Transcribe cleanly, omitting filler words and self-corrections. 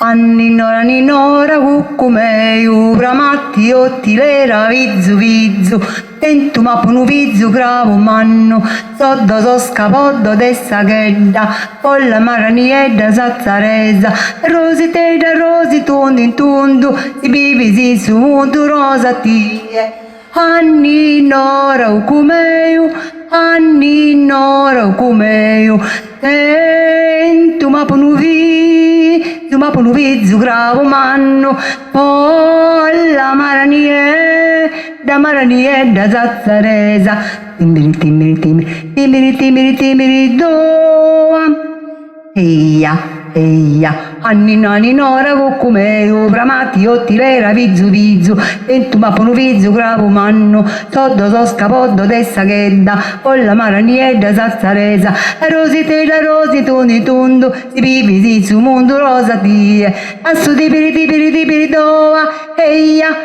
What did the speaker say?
Anninora ninora cuccumeiu, bramatti ottilera vizzu vizzu, tentuma punu vizzu cravo mannu, soddo so scapoddo dessa chedda, polla maraniedda sazzaresa, rosi teda rosi tundu in tundu, si bivisi su mundu rosa tie. Anninora cuccumeiu, anninora cuccumeiu, tentuma punu vizzu cravo mannu, polla maraniedda zazzaresa, timbiri timbiri timbiri timbiri timbiri timbiri doa. Eia, annina ninora cuccumeiu, bramati ottilera vizzu vizzu, tentuma punu vizzu cravo mannu, soddo so scapoddo dessa chedda, polla maraniedda sazzaresa, rosi teda rosi tundu tundu, si bivisi su mundu rosa tie, assu tipiri doa, eia.